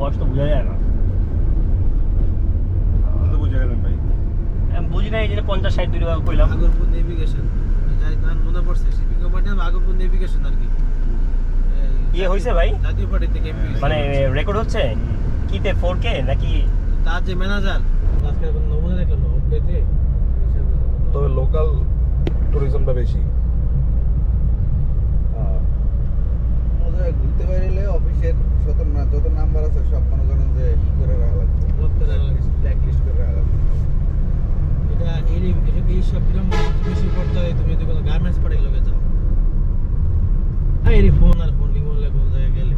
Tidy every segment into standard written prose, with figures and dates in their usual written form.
বয়স তো বোঝা যায় না। তো বুঝে গেলেন ভাই। আমি বুঝি না, এই যে 50-60 টাকা কইলাম। আগরপুর নেভিগেশন যাই তার মনে পড়ছে, শিপিং কোম্পানি আগরপুর নেভিগেশন আর কি। ইয়ে হইছে ভাই, জাতীয় পার্টি থেকে এমপি মানে রেকর্ড হচ্ছে কিতে 4K নাকি? তার যে ম্যানেজার আজকে নমুনা দেখলাম আপডেটে, তবে লোকাল ট্যুরিজমটা বেশি। ঘুরতে বাইরে অফিসের যত নাম্বার আছে সব মনে করেন যে ই করে রাখা লাগবে, ব্ল্যাক লিস্ট করে রাখা লাগবে। এটা এই সব বিরাম বেশি করতে হয়। তুমি যদি কোনো গার্মেন্টস পার্টির লোকে যাও, এই ফোন আর ফোন লিঙ্ক হলে কোনো জায়গায় গেলে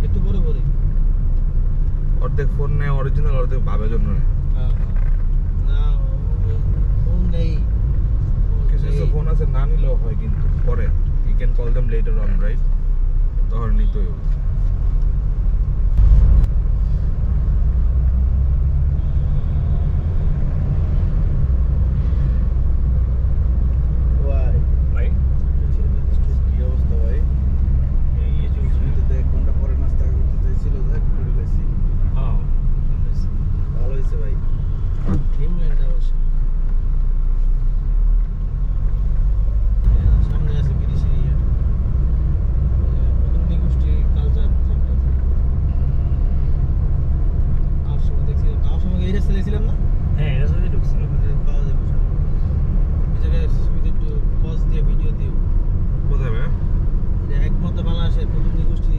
একটু বড় বড় অর্ধেক ফোন নেয় অরিজিনাল, অর্ধেক ভাবের জন্য নেয়। না ফোন নেই, কিছু কিছু ফোন আছে না নিলেও হয়, কিন্তু পরে you can call them later on, right? তখন নিতেই হবে। ভাই ভাই কি অবস্থা ভাই? এই যে চলছে। শুরুতে তো 1 ঘন্টা পরে নাস্তা করতে চাইছিল, দেখ করে গেছি। হ্যাঁ ভালো হয়েছে ভাই। ড্রিমল্যান্ড অবশ্য সামনে আছে বিদেশি গোষ্ঠী কালচার সেন্টার। আর সময় দেখছিলাম, তাও সময় এই রাস্তা দেখছিলাম না, হ্যাঁ এটা সাথে ঢুকছি। পাওয়া যাবে সব। এই জায়গায় সুবিধা একটু পজ দিয়ে ভিডিও দিও। কোথায় ভাই? যে একমাত্র বাংলাদেশের প্রতিনিধি গোষ্ঠী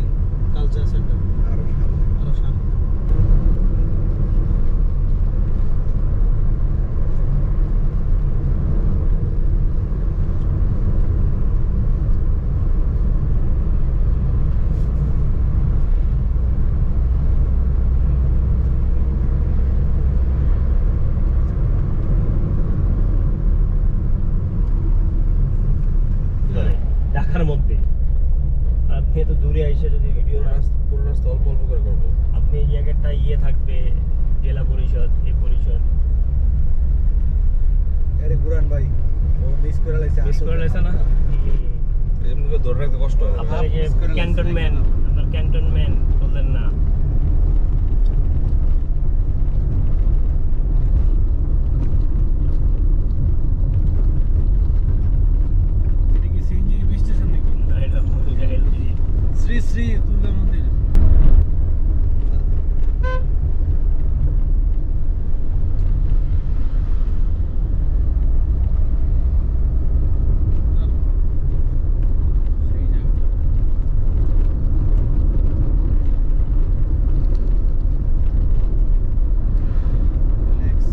কালচার সেন্টার, আরো সামনে। আরো সামনে। ঢাকার মধ্যে আপনি এত দূরে এসে যদি ভিডিও না, পুরো রাস্তা অল্প অল্প করে করবো। আপনি এই জায়গাটা ইয়ে থাকবে জেলা পরিষদ, এই পরিষদ আরে গুরান ভাই, ও মিস করে লাইছে। মিস করে লেছে না। এমনি করে ধরে রাখতে কষ্ট হয়। আপনার এই যে ক্যান্টনমেন্ট, আপনার ক্যান্টনমেন্ট বললেন না। এটা কি সিএনজি স্টেশন নাকি? না, এটা LG শ্রী শ্রী দুর্গা মন্দির। সেই জায়গা। রিল্যাক্স।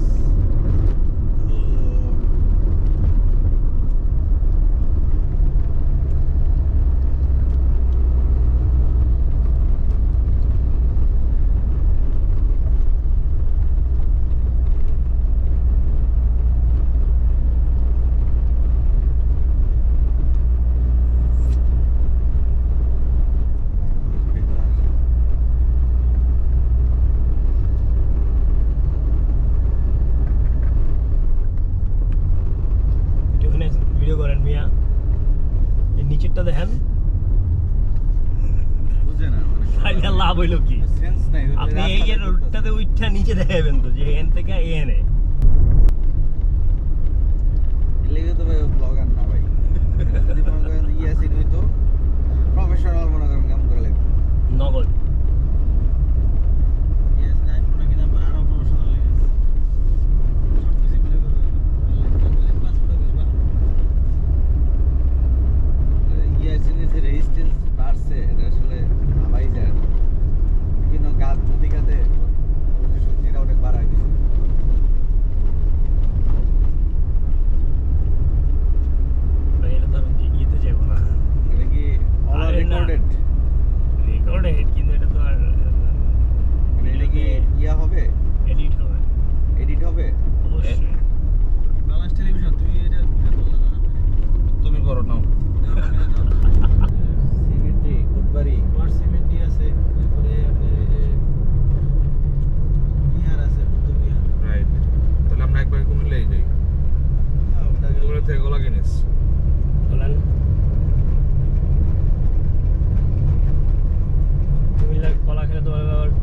একটুখানি ভিডিও করেন মিয়া, এই নিচেরটা দেখেন। বুঝে না মানে তাইলে লাভ হইলো কি? সেন্স নাই। আপনি এই যে রোডটাতে উঠটা নিচে দেখাবেন তো যে এখান থেকে এনে লেগে তো ভাই ব্লগার না ভাই। যদি মনে করেন ইয়াসিন হইতো প্রফেশনাল, মনে করেন কাম করে লাগবে। নগদ। ইয়েস নাইট ফোন কিনা পর আরো প্রমোশনাল হয়ে গেছে। সব কিছু মিলে পাসপোর্ট বুঝবা। ইয়াসিনের যে রেজিস্ট্যান্স বাড়ছে, এটা আসলে ভাবাই যায় না। বিভিন্ন গাছ নদীখাতে শক্তিটা অনেক বাড়ায় দিচ্ছে। ভাই এটা তো আমি ইয়েতে যাবো না, এটা কি অল আরে না। রেকর্ডেড? রেকর্ডে কিন্তু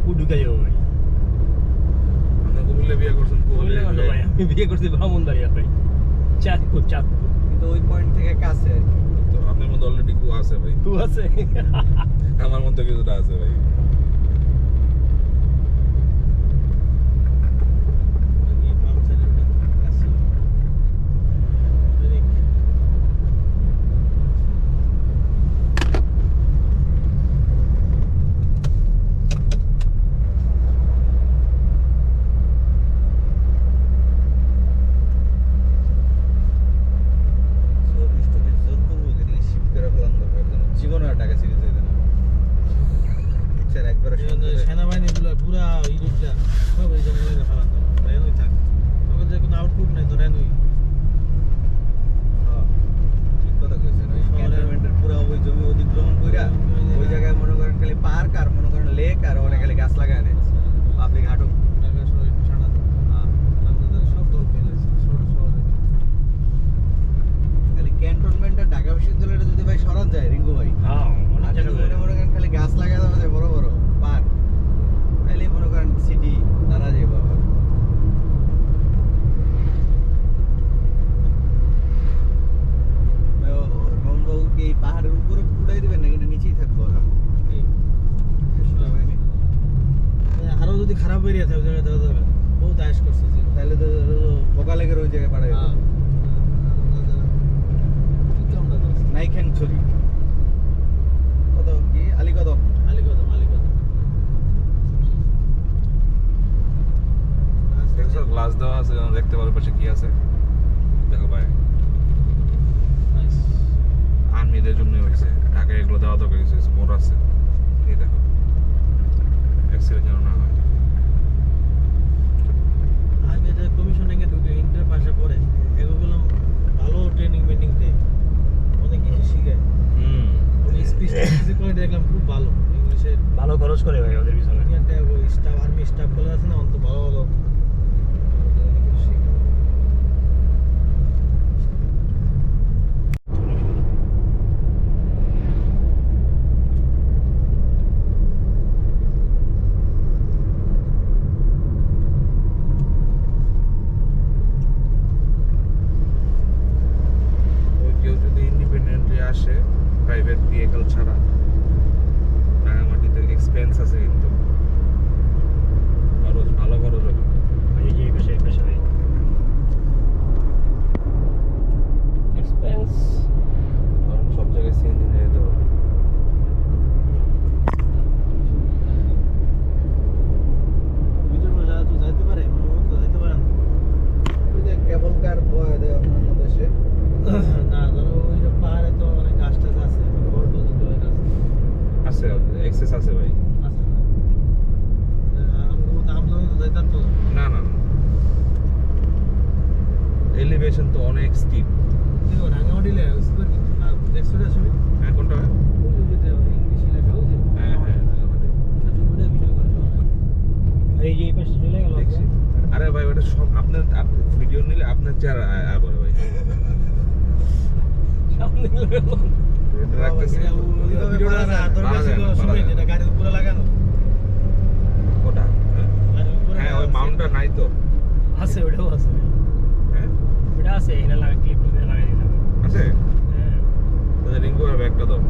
চাঁদপুর ঢুকে যাবো ভাই। আপনি কুমিল্লা বিয়ে করছেন বললে ভালো ভাই, আমি বিয়ে করছি ব্রাহ্মণবাড়িয়া ভাই। চাঁদপুর চাঁদপুর। কিন্তু ওই পয়েন্ট থেকে কাছে আর কি। তো আপনার মধ্যে অলরেডি কু আছে ভাই, তু আছে? আমার মধ্যে কিছুটা আছে ভাই। নাকি বাম সাইডে কাছে সৈনিক চব্বিশ টব্বিশ জোর করবো কিন্তু শিফট করে ফেলান দরকার যেন জীবনে আর ঢাকা সিরিজ হইতে না বুঝছেন একবারে সেনাবাহিনীগুলো পুরা ইউনিটটা সব এই জন্য ফেলান রেনুই থাক তবে যে কোনো আউটপুট নাই তো রেনুই হ্যাঁ, ঠিক কথা কইছেন ওই ক্যান্টনমেন্টের পুরো ওই জমি অধিগ্রহণ কইরা ওই জায়গায় মনে করেন খালি পার্ক আর মনে করেন লেক আর ওখানে খালি গাছ লাগায় নেয় পাবলিক হাঁটুক ঢাকা শহরে সানা সব দল ফেলেছে ছোট শহরে খালি ক্যান্টনমেন্টের ঢাকা বিশ্ববিদ্যালয়টা যদি ভাই সরান যায় রিঙ্গু ভাই হ্যাঁ, অনেক আর যদি জায়গায় মনে করেন খালি গাছ লাগা যাবে যে বড় বড় পার্ক তাহলে মনে করেন সিটি দাঁড়া যাবে আবার রমনবাবু কি এই পাহাড়ের উপরে উড়াই দিবেন নাকি এটা নিচেই থাকবো ওরা সেনাবাহিনী আরো যদি খারাপ এরিয়া থাকে ওই জায়গায় দেওয়া যাবে বহুত আয়েস করছে যে তাহলে তো বকালেগের ওই জায়গায় পাঠাই হ্যাঁ। দেবো নাইখ্যাং ছড়ি কত কি আলিকদম আলিগদম দেখছো গ্লাস দেওয়া আছে, যেন দেখতে পারো পাশে কি আছে। দেখো ভাই, নাইস আর্মিদের জন্য হয়েছে, ঢাকায় এগুলো দেওয়া দরকার কিছু কিছু মোড় আছে। এই দেখো, অ্যাক্সিডেন্ট যেন না হয়। আগে যে কমিশনিং এ ঢুকে ইন্টার পাশে পড়ে এগুলো ভালো ট্রেনিং মেনিং দেয় অনেক কিছু শিখায় স্পিচ করে দেখলাম খুব ভালো ইংলিশে ভালো খরচ করে ভাই ওদের পিছনে। স্টাফ আর্মি স্টাফ গুলো আছে না অন্ত ভালো ভালো অনেক কিছু শিখায় ওই কেউ যদি ইন্ডিপেন্ডেন্টলি আসে প্রাইভেট ভেহিকল ছাড়া, রাঙামাটিতে এক্সপেন্স আছে কিন্তু খরচ, ভালো খরচ হবে। এই যে এই পাশে ভাই এক্সপেন্স। কারণ সব জায়গায় সিএনজি নিয়ে যেতে হবে। ভিতরে যারা তো যাইতে পারে মনে তো যাইতে পারে না ওই যে কেবল কার বয় দেয় অন্যান্য দেশে না ধরো ওই যে পাহাড়ে তো অনেক গাছ টাছ আছে বড় পর্যন্ত অনেক আছে আছে, এক্সেস আছে ভাই। আছে না আমগো তো আমজন তো যাইতাম তো না না না, এলিভেশন তো অনেক স্টিপ। দেখো রাঙামাটিলে সুপার আর দেখছো না ছবি হ্যাঁ, কোনটা হয়? ওই যে ইংলিশে লেখা ওই যে হ্যাঁ হ্যাঁ, রাঙামাটি তুমি ওটা ভিডিও করছো এই যে এই পাশে চলে গেল। দেখছি। আরে ভাই, ওটা সব আপনার ভিডিও নিলে আপনার চেহারা আবার ভাই সামনে গেল। রোড রাখতেছি। ভিডিওটা না দরকার ছিল শুনে যেটা গাড়ির উপরে লাগানো ওটা হ্যাঁ? গাড়ির উপরে হ্যাঁ, ওই মাউন্টটা নাই তো। আছে, ওটাও আছে। হ্যাঁ, ওটা আছে, এখানে লাগা ক্লিপ দিয়ে লাগাই দিলাম। আছে। হ্যাঁ। তাহলে রিঙ্কু আর ব্যাগটা দাও।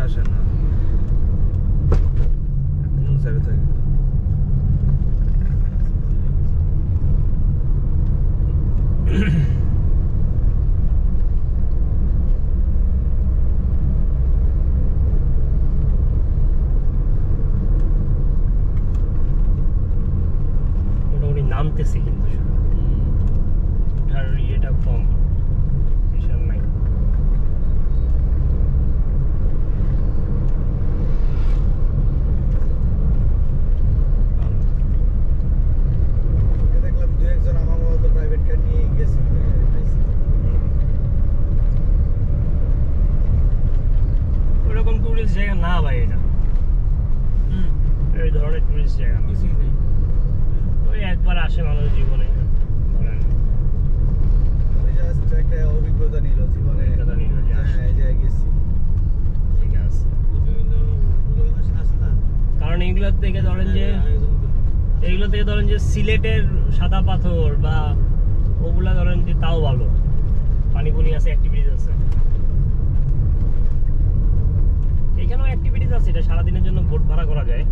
আসে না কোন সাইডে থাকে মোটামুটি নামতেছি কিন্তু শুধু ওঠার ইয়েটা কম, প্রেশার নাই। দেখলাম দু একজন আমার মতো প্রাইভেট কার নিয়ে গেছে ওরকম টুরিস্ট জায়গা না ভাই এটা, এই ধরনের টুরিস্ট জায়গা না। কিছুই নেই। ওই একবার আসে মানুষ জীবনে, ধরেন জাস্ট একটা অভিজ্ঞতা নিল জীবনে। অভিজ্ঞতা নিল যে আসলে। হ্যাঁ এই জায়গায় গেছি। ঠিক আছে। বিভিন্ন লোকেশন আছে না, কারণ এইগুলো থেকে ধরেন যে এইগুলো থেকে ধরেন যে সিলেটের সাদা পাথর বা ওগুলা ধরেন যে তাও ভালো, পানি পুনি আছে, অ্যাক্টিভিটিস আছে, এখানেও অ্যাক্টিভিটিস আছে। এটা সারাদিনের জন্য বোট ভাড়া করা যায়।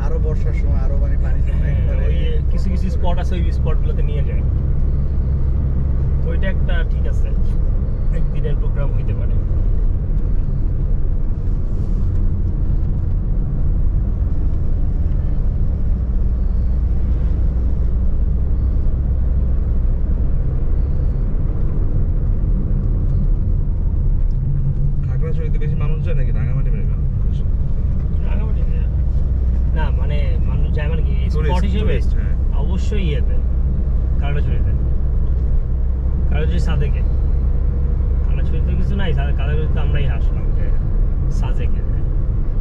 আরো বর্ষার সময় আরো মানে পানি জমে একবারে ওই কিছু কিছু স্পট আছে, ওই স্পটগুলোতে নিয়ে যায়। তো ওইটা একটা ঠিক আছে, একদিনের প্রোগ্রাম হইতে পারে। খাগড়াছড়িতে বেশি মানুষ যায় নাকি রাঙামাটি মেঘা রাঙামাটিতে না, মানে মানুষ যায় মানে কি স্পট হিসেবে হ্যাঁ অবশ্যই ইয়েতে কালাছড়িতে, কালাছড়ি সাদেকে, কালাছড়িতে কিছু নাই, কালাছড়িতে আমরাই আসলাম যে সাজেকে।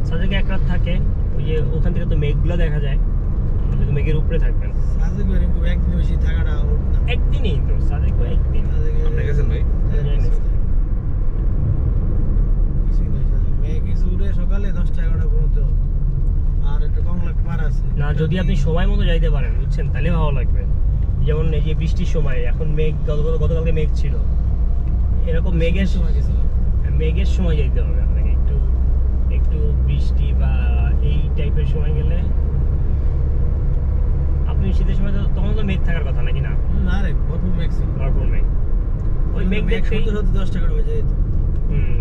সাজেকে এক রাত থাকে, ওই যে ওখান থেকে তো মেঘগুলো দেখা যায়, আপনি তো মেঘের উপরে থাকবেন। সাজেক এরকম একদিন বেশি থাকাটা ওর না। একদিনই তো সাজেকে, একদিন। সাজেকে- আপনি গেছেন ভাই? হ্যাঁ, যাই না। কিছুই নাই সাজেক। মেয়ে কিছু উঠে সকালে 10টা-11টা পর্যন্ত, আর একটা কংলাক পার আছে। না, যদি আপনি সময় মতো যাইতে পারেন বুঝছেন, তাহলে ভালো লাগবে। যেমন এই যে বৃষ্টির সময়, এখন মেঘ, গতকালকে মেঘ ছিল, এরকম মেঘের সময় গেছিলাম। মেঘের সময় যেতে হবে আপনাকে, একটু একটু বৃষ্টি বা এই টাইপের সময় গেলে। আপনি শীতের সময় তো তখন তো মেঘ থাকার কথা নাকি না, না রে, ভরপুর মেঘ ছিল। ভরপুর মেঘ। ওই মেঘ দেখতেই সত্যি সত্যি 10 টাকা বেজে যেত।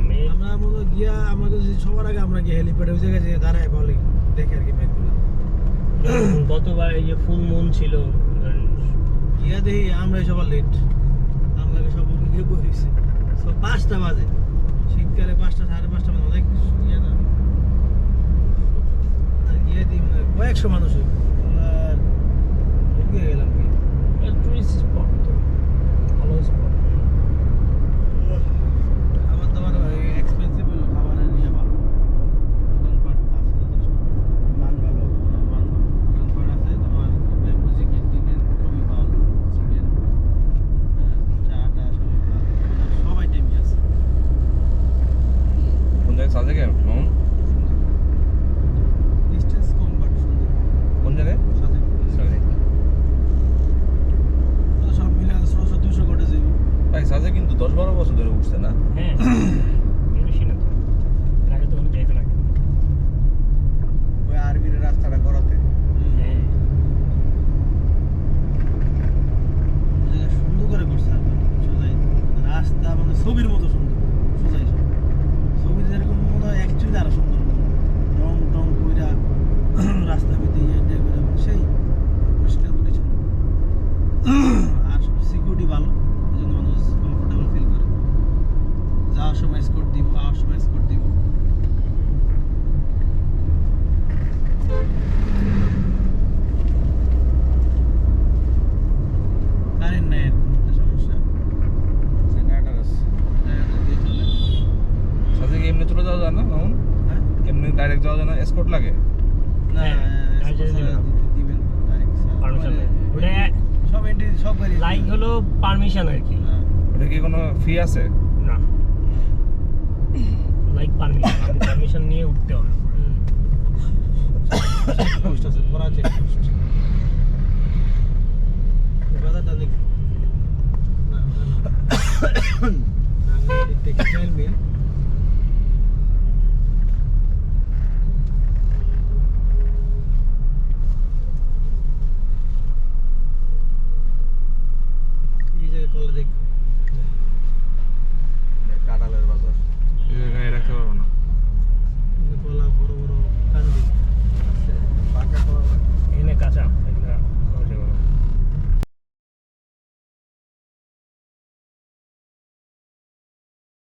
মেঘ আমরা মনে হয় গিয়া আমাকে যদি সবার আগে আমরা গিয়ে হেলিপ্যাডে ওই জায়গায় যেয়ে দাঁড়ায় বলি দেখে আর কি মেঘগুলো গতবার এই যে ফুল মুন ছিল, গিয়া দেখি আমরা সবার লেট, আমাকে সব গিয়ে বসেছি। সব 5টা বাজে, শীতকালে 5টা 5:30 মানে অনেক ইয়ে না। আর গিয়ে দিই মানে কয়েকশো মানুষ হইব, আর ঢুকে গেলাম কি টুরিস্ট স্পট তো ভালো স্পট। খাবার দাবার এক্সপেন্সিভ হলো, খাবারের নিয়ে ভালো দোকানপাট আছে যথেষ্ট। মান ভালো। মান ভালো দোকানপাট আছে, তোমার ব্যাম্বু চিকেন টিকেন খুবই ভালো, চিকেন চাটা সবই ভালো, সব আইটেমই আছে। কোন জায়গায় সাজেকে মামুন ডিস্টেন্স কম বাট সুন্দর। কোন জায়গায় সাথে সব মিলে 100-200 কোটি যাইব। ভাই সাজে কিন্তু 10-12 বছর ধরে উঠছে না হ্যাঁ, এর বেশি না তো, এর আগে তো কোনো যাইতো না। ওই আর্মির রাস্তাটা করাতে হ্যাঁ, ওই জায়গা সুন্দর করে করছে আর কি, সোজাই রাস্তা মানে ছবির মতো সুন্দর, সোজাই সব ছবিতে যেরকম মনে হয় অ্যাকচুয়ালি আরো সুন্দর, রং টং কইরা রাস্তা ভিতরে এটা করে সেই পরিষ্কার পরিচ্ছন্ন। আর সব সিকিউরিটি ভালো, এই জন্য মানুষ কমফোর্টেবল ফিল করে। যাওয়ার সময় এসকর্ট দিব, আওয়ার সময় এসকর্ট দিব। কারেন্ট নাই আর কি, একটা সমস্যা। জেনারেটর আছে। দিয়ে চলে। সাজে কি এমনি চলে যাওয়া যায় না মামুন হ্যাঁ? এমনি ডাইরেক্ট যাওয়া যায় না এসকর্ট লাগে না, হ্যাঁ, escort দিবেন না। দিবেন direct পারমিশন নেই। ওটা সব এন্ট্রি সব গাড়ি লাইক হলো পারমিশন আর কি, হ্যাঁ। ওটা কি কোনো ফি আছে না লাইক পারমিশন, আপনি পারমিশন নিয়ে উঠতে হবে। পোস্ট আছে, করা চেক পোস্ট। বাজারটা দেখি না, ওটা না। রাঙ্গামাটির টেক্সটাইল মিল